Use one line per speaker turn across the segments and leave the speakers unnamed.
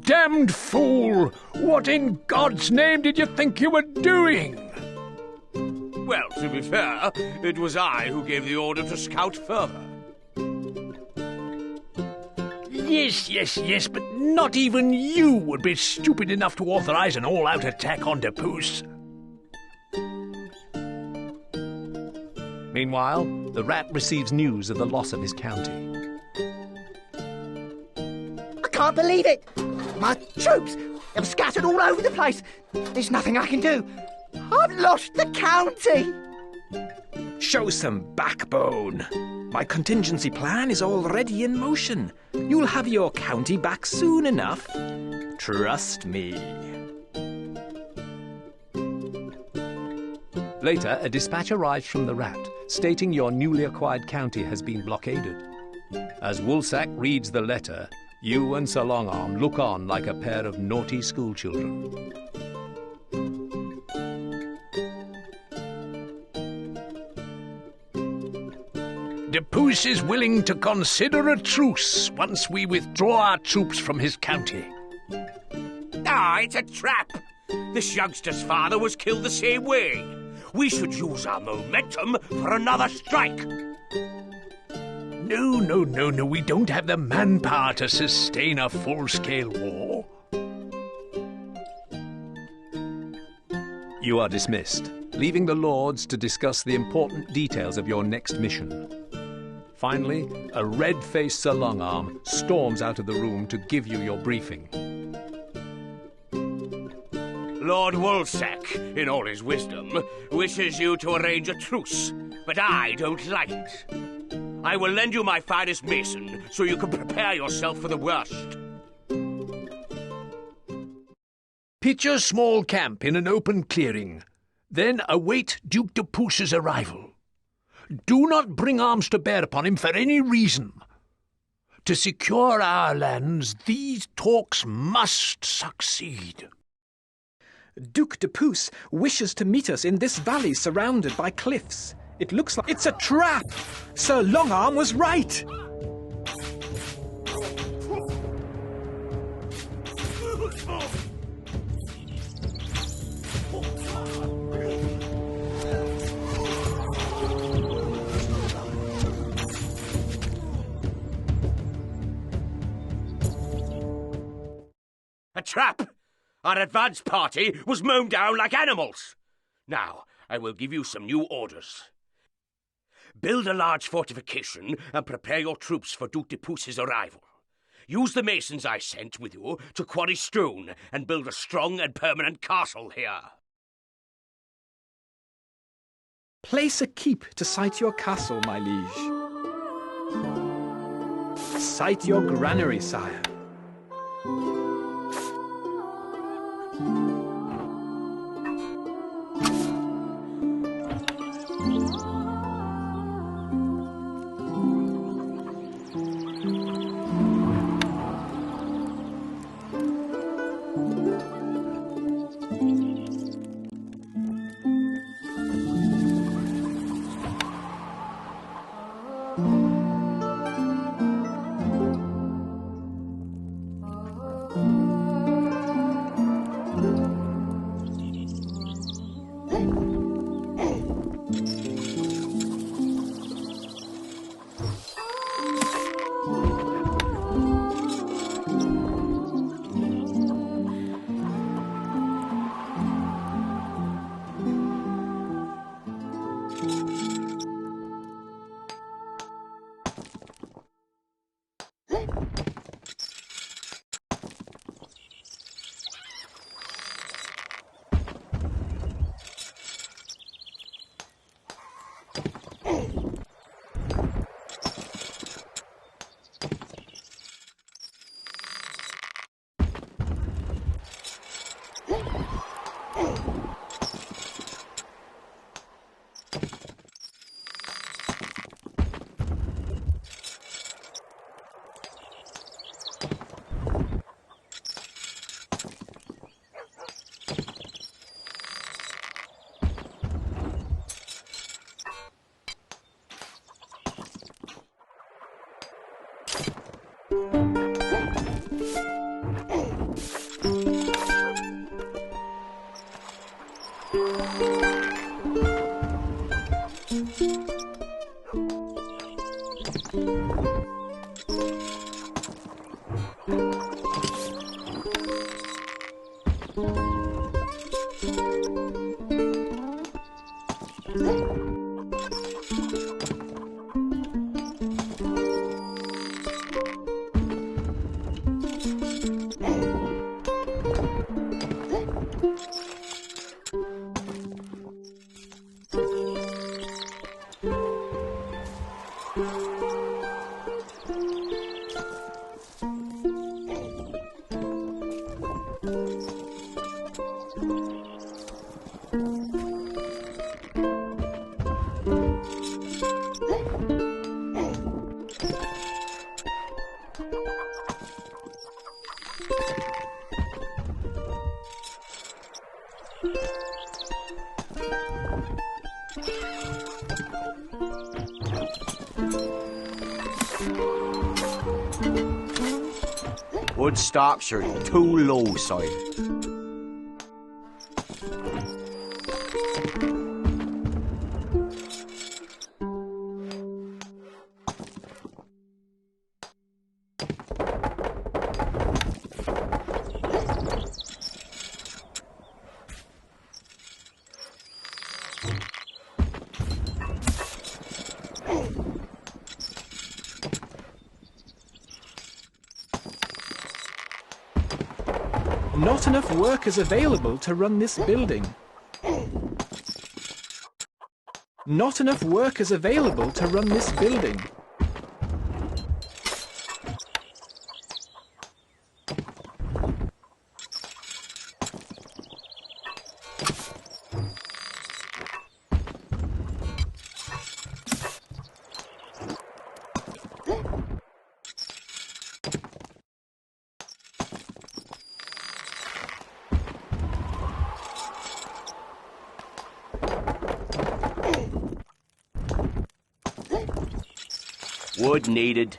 damned fool! What in God's name did you think you were doing?
Well, to be fair, it was I who gave the order to scout further.
Yes, but not even you would be stupid enough to authorize an all-out attack on Depuce.
Meanwhile, the rat receives news of the loss of his county.
I can't believe it! My troops have scattered all over the place. There's nothing I can do. I've lost the county.
Show some backbone. My contingency plan is already in motion. You'll have your county back soon enough. Trust me.
Later, a dispatch arrives from the rat, stating your newly acquired county has been blockaded. As Woolsack reads the letter, you and Sir Longarm look on like a pair of naughty schoolchildren.
Depuce is willing to consider a truce once we withdraw our troops from his county.
Ah, it's a trap! This youngster's father was killed the same way. We should use our momentum for another strike.
No, we don't have the manpower to sustain a full-scale war.
You are dismissed, leaving the Lords to discuss the important details of your next mission. Finally, a red-faced Sir Longarm storms out of the room to give you your briefing.
Lord Woolsack, in all his wisdom, wishes you to arrange a truce, but I don't like it. I will lend you my finest mason so you can prepare yourself for the worst.
Pitch a small camp in an open clearing. Then await Duke Depuce's arrival. Do not bring arms to bear upon him for any reason. To secure our lands, these talks must succeed.
Duke Depuce wishes to meet us in this valley surrounded by cliffs. It looks like it's a trap! Sir Longarm was right!
A trap! Our advance party was mown down like animals. Now, I will give you some new orders. Build a large fortification and prepare your troops for Duke Depuce's arrival. Use the masons I sent with you to quarry stone and build a strong and permanent castle here.
Place a keep to site your castle, my liege. Site your granary, sire.
Wood stocks are too low, side.
Not enough workers available to run this building. Not enough workers available to run this building.
Wood needed.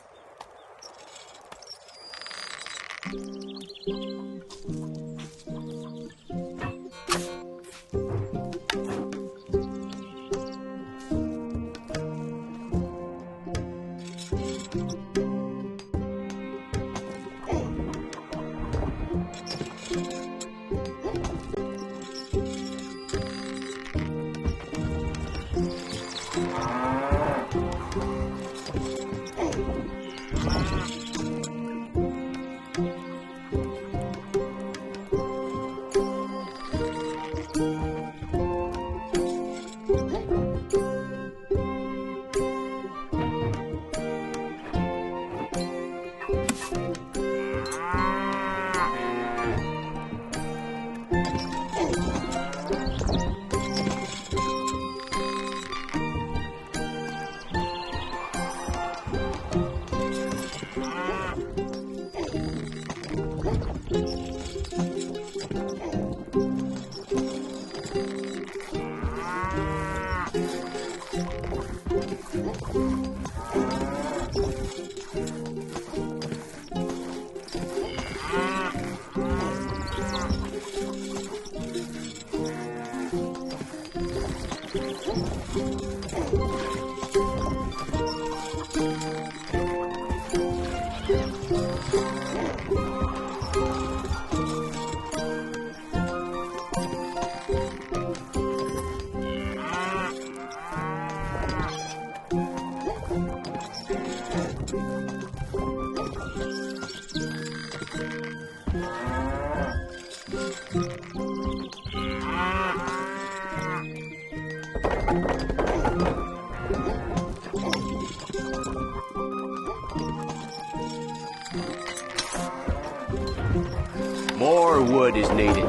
More wood is needed.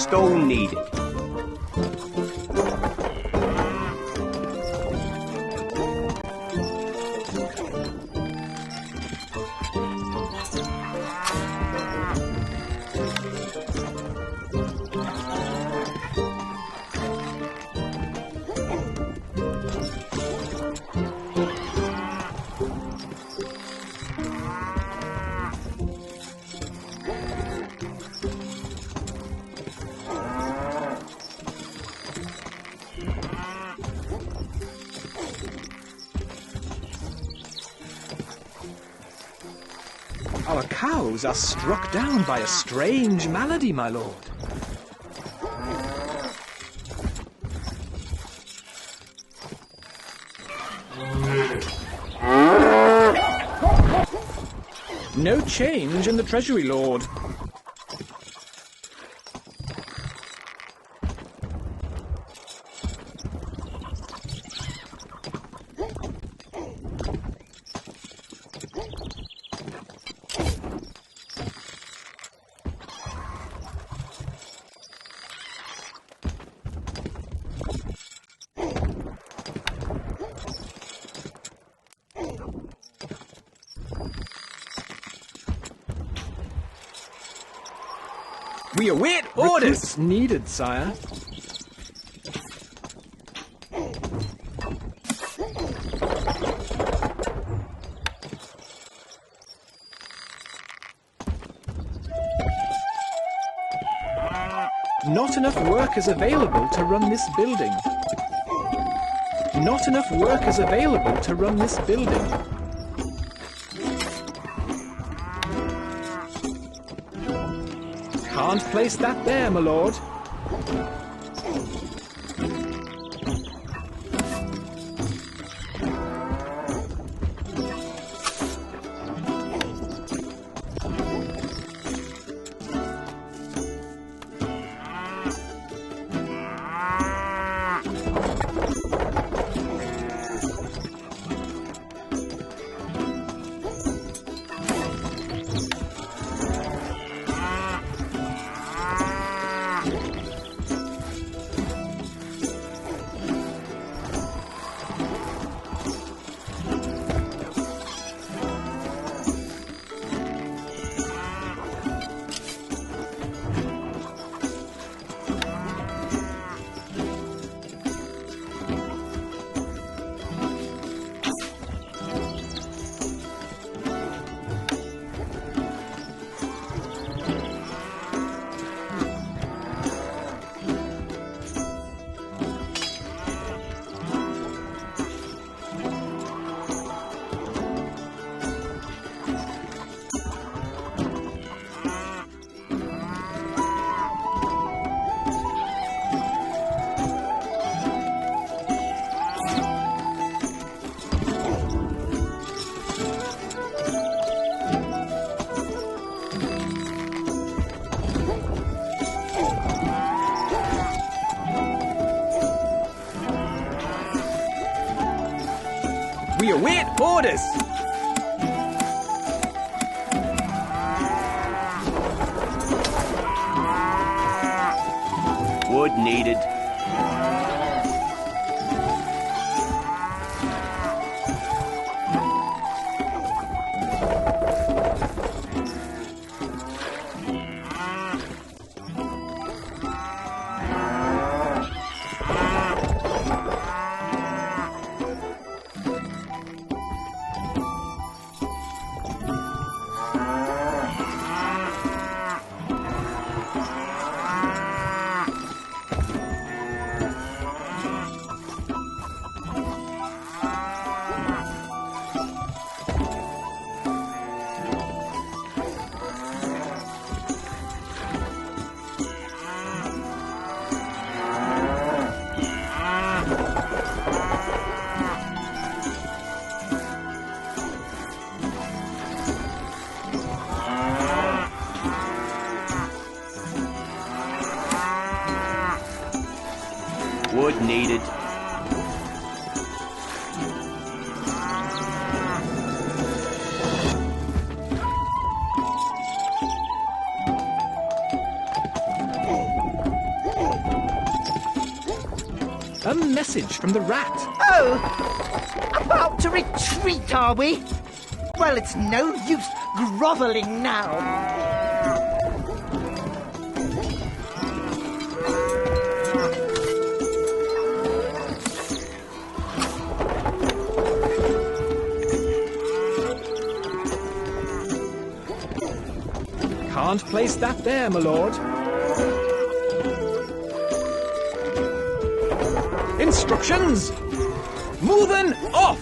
stone needed.
Our cows are struck down by a strange malady, my lord. No change in the treasury, lord. We await orders! Needed, sire. Not enough workers available to run this building. Not enough workers available to run this building. Can't place that there, my lord. We await orders!
Wood needed. Wood needed.
A message from the rat.
Oh, about to retreat, are we? Well, it's no use grovelling now.
Can't place that there, my lord. Instructions! Moving off!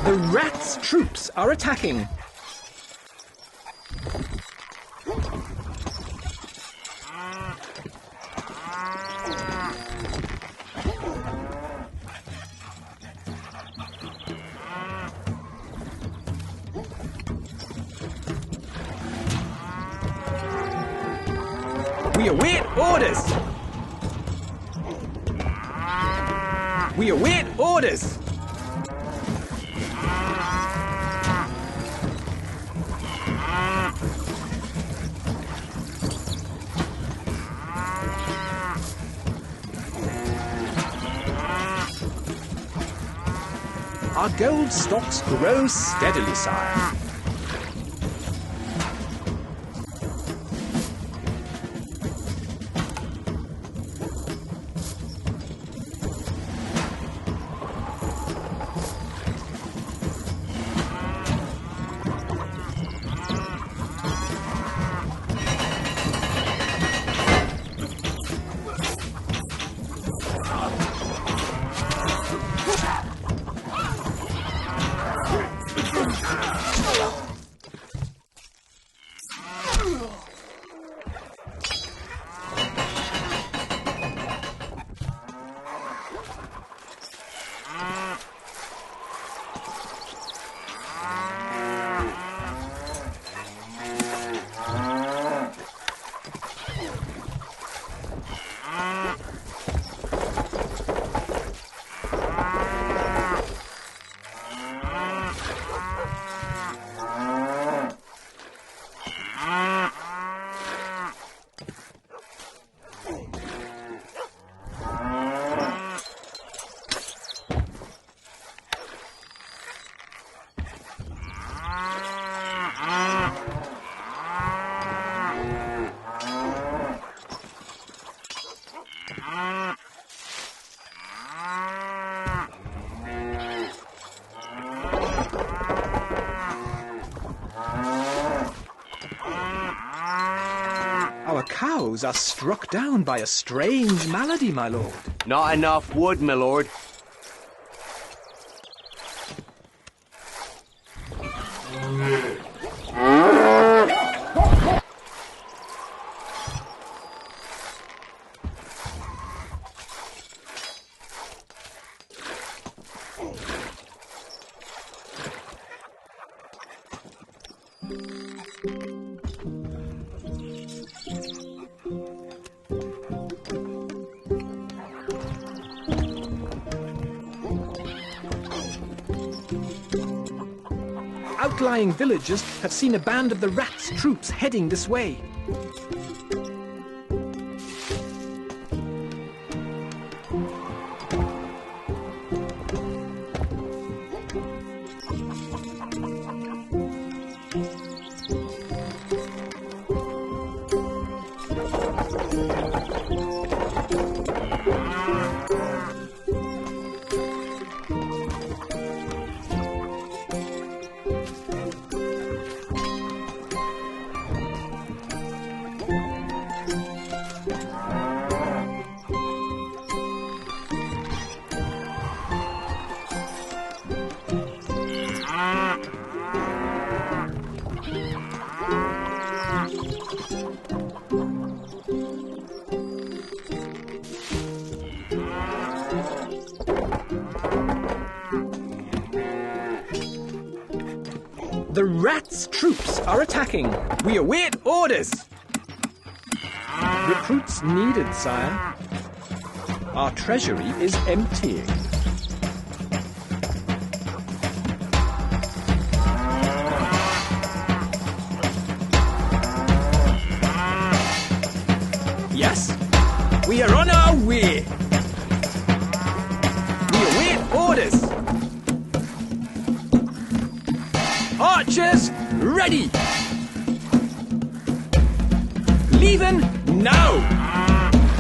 The rats' troops are attacking. We await orders! We await orders! Our gold stocks grow steadily, sire. Our cows are struck down by a strange malady, my lord.
Not enough wood, my lord.
Outlying villagers have seen a band of the rats' troops heading this way. The rats' troops are attacking. We await orders. Recruits needed, sire. Our treasury is emptying. Yes, we are on our way. We await orders. Archers, ready. Leaving now.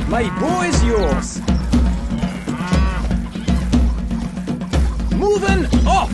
My bow is yours. Moving off.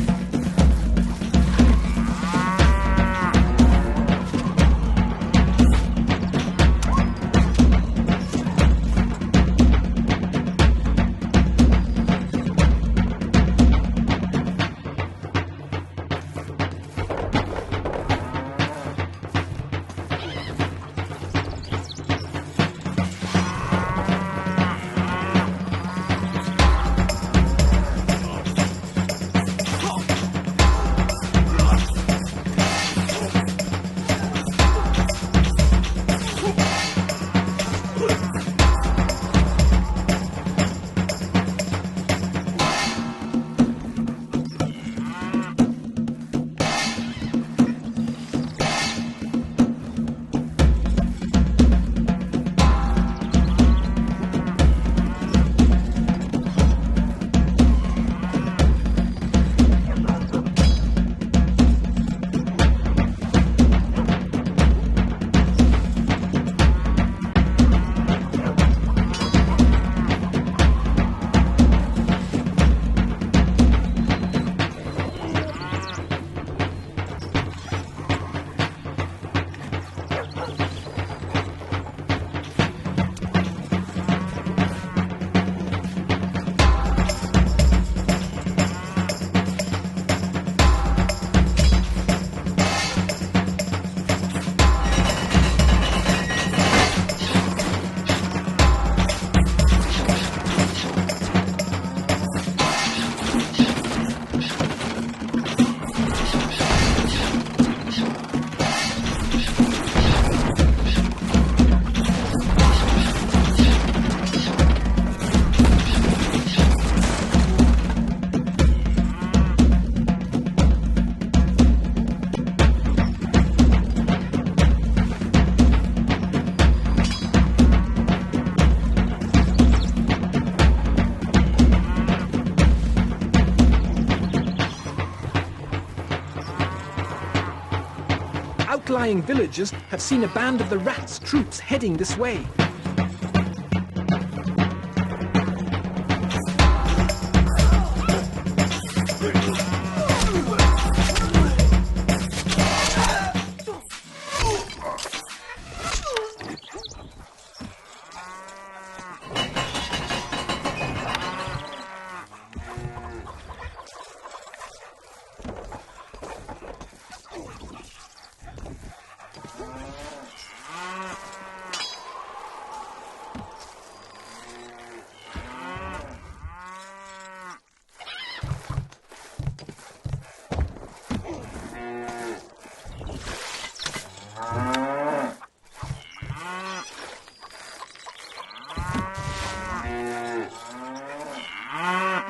Outlying villagers have seen a band of the rats' troops heading this way.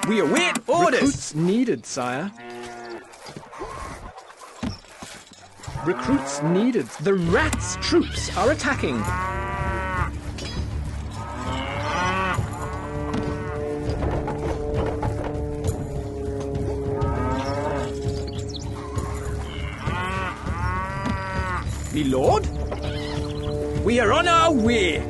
We await orders! Recruits needed, sire. Recruits needed. The rats' troops are attacking. Me lord? We are on our way.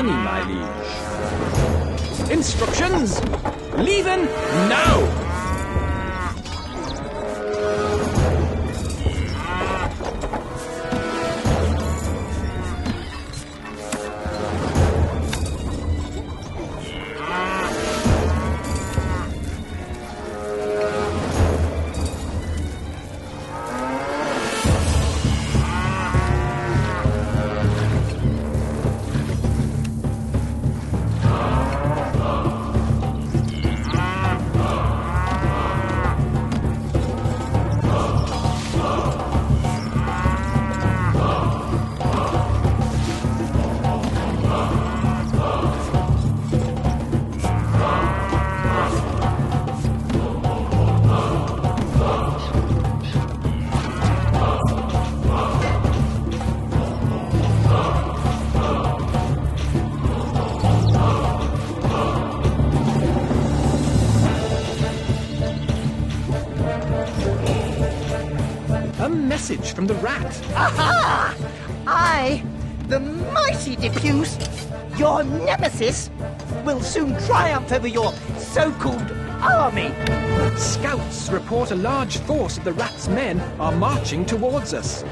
money, my liege. Instructions! Leaving now! A message from the rat.
Aha! I, the mighty Diffuse, your nemesis, will soon triumph over your so-called army.
Scouts report a large force of the rat's men are marching towards us.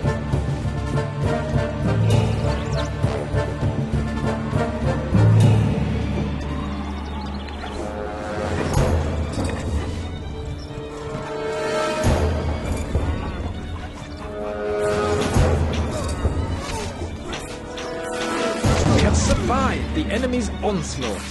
We have survived the enemy's onslaught.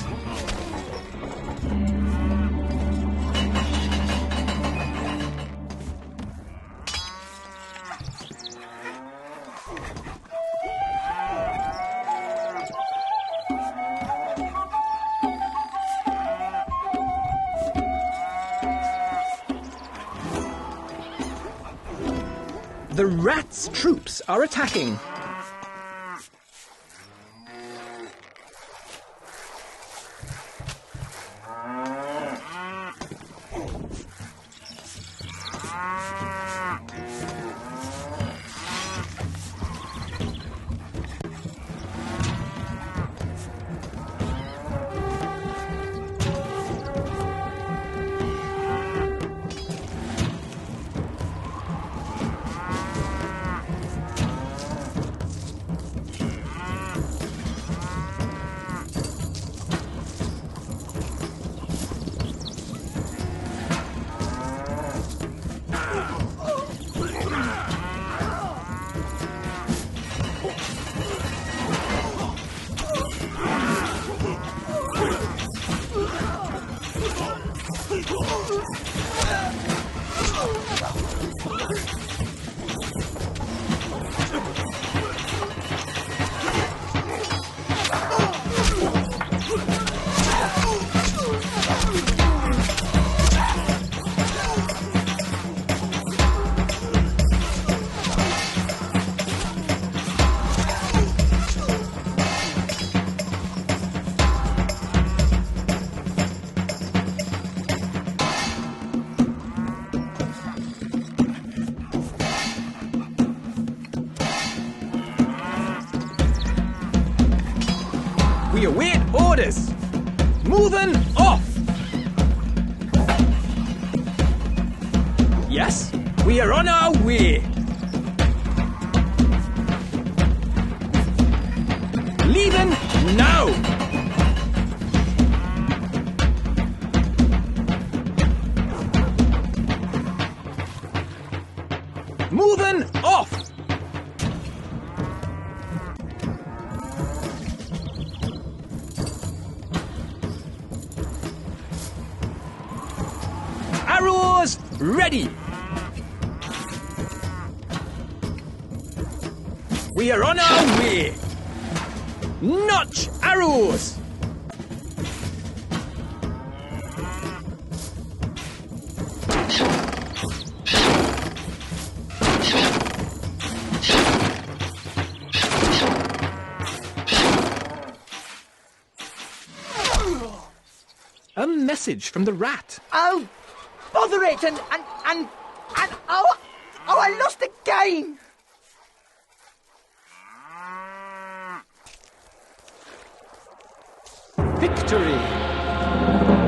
The rat's troops are attacking. We await orders. Moving off. Yes, we are on our way. Leaving now. Moving off. Arrows ready. We are on our way. Notch arrows. A message from the rat.
Oh, bother it! And oh, I lost again.
victory!